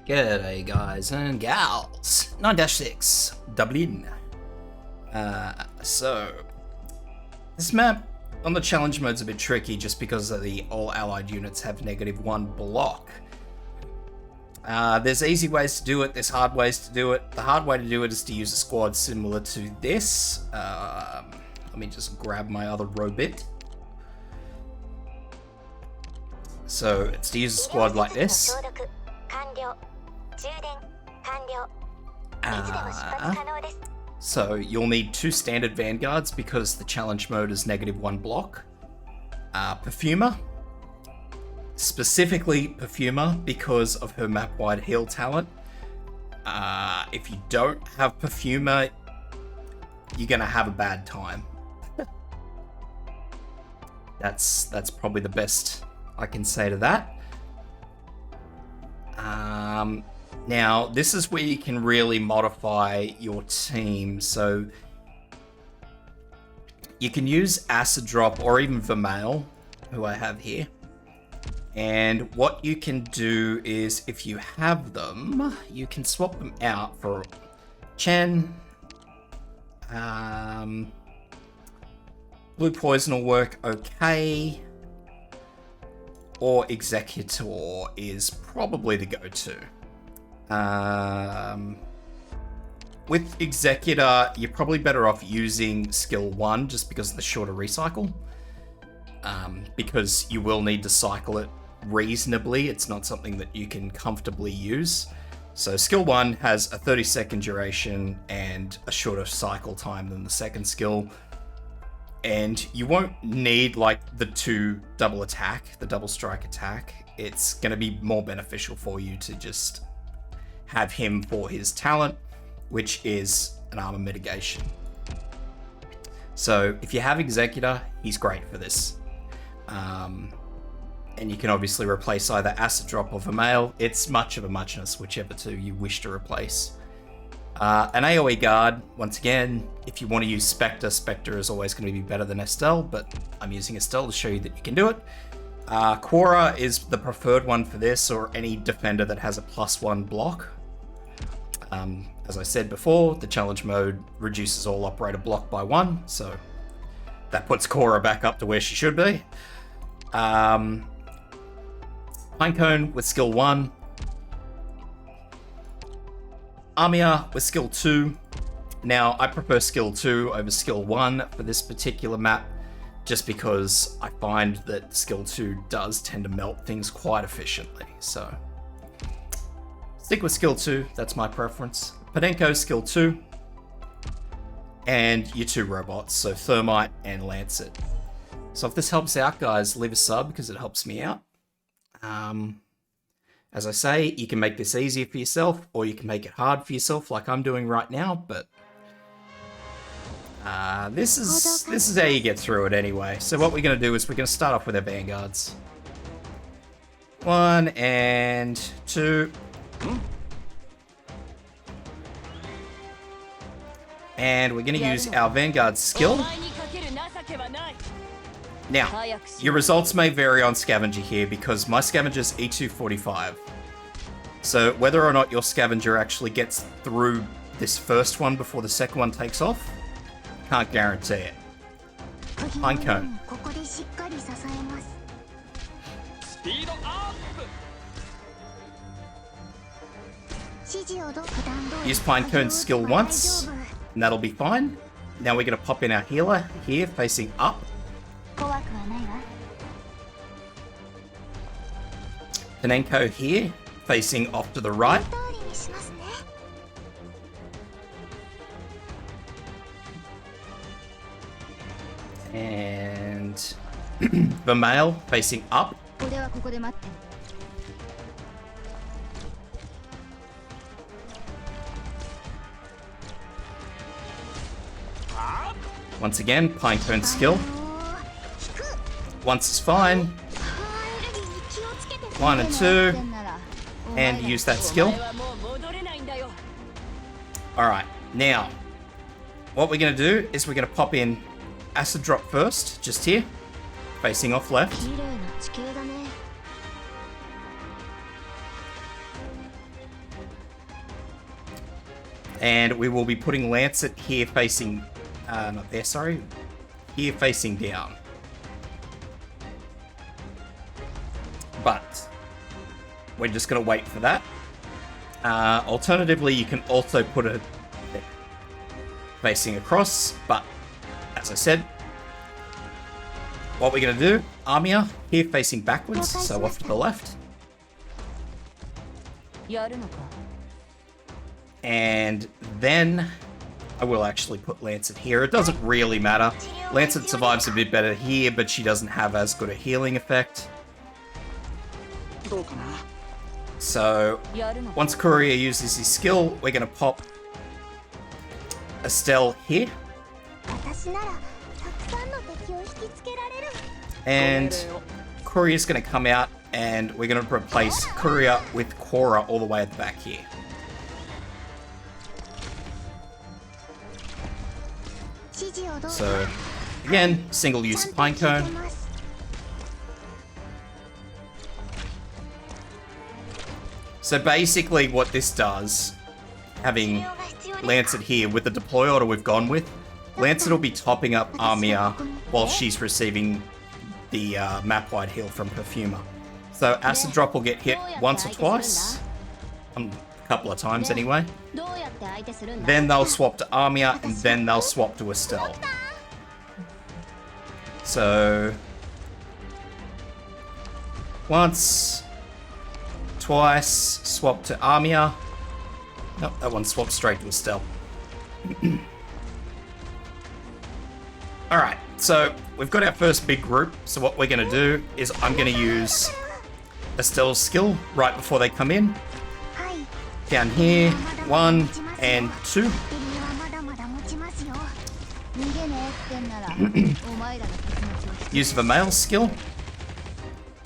G'day guys and gals, 9-6, Dublinn. So, this map on the challenge mode's a bit tricky just because of the all allied units have -1 block. There's easy ways to do it, there's hard ways to do it. The hard way to do it is to use a squad similar to this. Let me just grab my other row bit. So, it's to use a squad like this. So you'll need 2 standard vanguards because the challenge mode is -1 block. Perfumer, specifically Perfumer because of her map-wide heal talent. If you don't have Perfumer, you're gonna have a bad time. That's probably the best I can say to that. Now, this is where you can really modify your team. So you can use Acid Drop or even Vermeil, who I have here. And what you can do is, if you have them, you can swap them out for Chen. Blue Poison will work okay. Or Executor is probably the go-to. With Executor, you're probably better off using skill 1 just because of the shorter recycle. Because you will need to cycle it reasonably. It's not something that you can comfortably use. So skill 1 has a 30-second duration and a shorter cycle time than the second skill. And you won't need like the 2 double attack, the double strike attack. It's going to be more beneficial for you to just have him for his talent, which is an armor mitigation. So if you have Executor, he's great for this. And you can obviously replace either Acid Drop or Vermeil. It's much of a muchness, whichever 2 you wish to replace. An AoE guard, once again, if you want to use Spectre, Spectre is always going to be better than Estelle, but I'm using Estelle to show you that you can do it. Quora is the preferred one for this, or any defender that has a +1 block. As I said before, the challenge mode reduces all operator block by 1, so that puts Quora back up to where she should be. Pinecone with skill 1. Armia with skill 2. Now, I prefer skill 2 over skill 1 for this particular map, just because I find that skill 2 does tend to melt things quite efficiently, so stick with skill 2, that's my preference. Podenko, skill 2. And your 2 robots, so Thermite and Lancet. So if this helps out, guys, leave a sub because it helps me out. As I say, you can make this easier for yourself, or you can make it hard for yourself like I'm doing right now, but this is how you get through it anyway. So what we're going to do is we're going to start off with our vanguards. 1 and 2. And we're going to use our vanguard skill. Now, your results may vary on scavenger here because my scavenger's E245. So whether or not your scavenger actually gets through this first one before the second one takes off, can't guarantee it. Pinecone. Use Pinecone's skill once, and that'll be fine. Now we're going to pop in our healer here, facing up. Tenenko here, facing off to the right. And Vermeil facing up. Once again, Pinecone skill. Once is fine. 1 and 2. And use that skill. Alright, now, what we're going to do is we're going to pop in Acid Drop first, just here, facing off left. And we will be putting Lancet here facing... not there, sorry. Here facing down. But we're just going to wait for that. Alternatively, you can also put it facing across, but as I said, what we're going to do, Armia here facing backwards, so off to the left. And then I will actually put Lancet here. It doesn't really matter. Lancet survives a bit better here, but she doesn't have as good a healing effect. So, once Courier uses his skill, we're going to pop Estelle here. And Courier's going to come out, and we're going to replace Courier with Cora all the way at the back here. So, again, single use of Pinecone. So basically what this does, having Lancet here with the deploy order we've gone with, Lancet will be topping up Armia while she's receiving the map-wide heal from Perfumer. So Acid Drop will get hit once or twice, a couple of times anyway. Then they'll swap to Armia, and then they'll swap to Estelle. So once, twice, swap to Armia. Nope, that one swapped straight to Estelle. Alright, so we've got our first big group. So what we're going to do is I'm going to use Estelle's skill right before they come in. Down here, 1 and 2. Use of a male skill.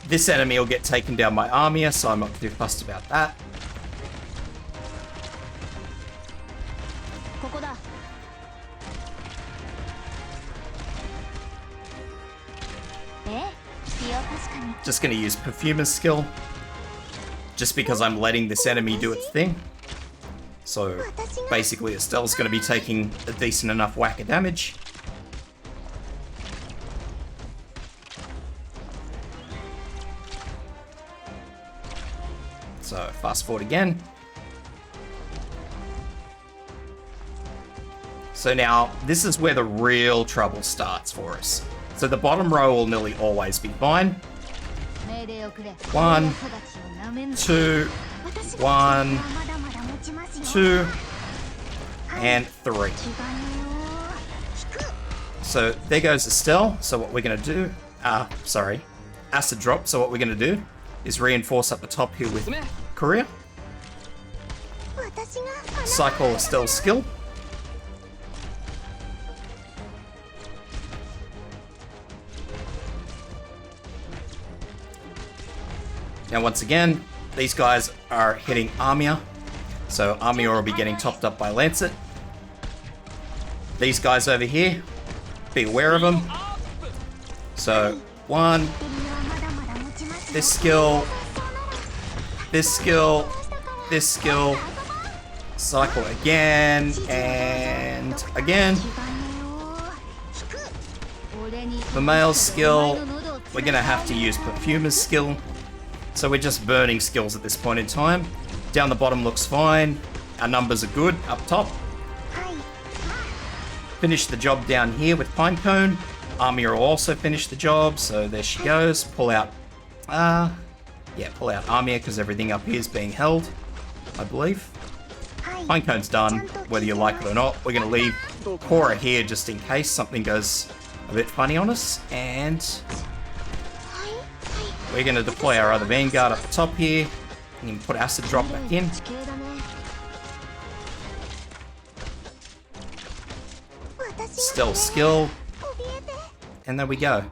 This enemy will get taken down by Armia, so I'm not too fussed about that. Just going to use Perfumer's skill, just because I'm letting this enemy do its thing. So basically Estelle's going to be taking a decent enough whack of damage. So fast forward again. So now this is where the real trouble starts for us. So the bottom row will nearly always be fine. 1, 2, 1, 2, and 3. So there goes Estelle. So what we're going to do, Acid Drop. So what we're going to do is reinforce up the top here with Courier. Cycle Estelle's skill. Now once again, these guys are hitting Armia. So Armia will be getting topped up by Lancet. These guys over here, be aware of them. So 1, this skill, this skill, this skill, cycle again, and again. The male skill, we're gonna have to use Perfumer's skill. So we're just burning skills at this point in time. Down the bottom looks fine. Our numbers are good up top. Finish the job down here with Pinecone. Armia will also finish the job, so there she goes. Pull out, pull out Armia because everything up here is being held, I believe. Pinecone's done, whether you like it or not. We're going to leave Cora here just in case something goes a bit funny on us, and we're going to deploy our other Vanguard up the top here, and put Acid Drop back in. Still skill, and there we go.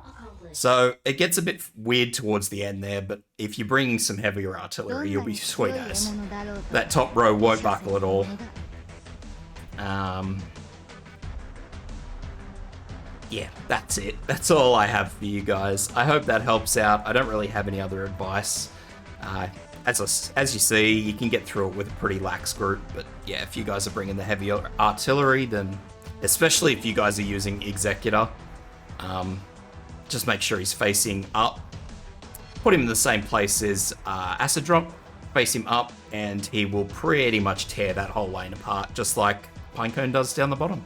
So it gets a bit weird towards the end there, but if you're bringing some heavier artillery, you'll be sweet as. That top row won't buckle at all. Yeah, that's it. That's all I have for you guys. I hope that helps out. I don't really have any other advice. as you see, you can get through it with a pretty lax group. But yeah, if you guys are bringing the heavy artillery, then especially if you guys are using Executor, just make sure he's facing up. Put him in the same place as Acid Drop. Face him up, and he will pretty much tear that whole lane apart, just like Pinecone does down the bottom.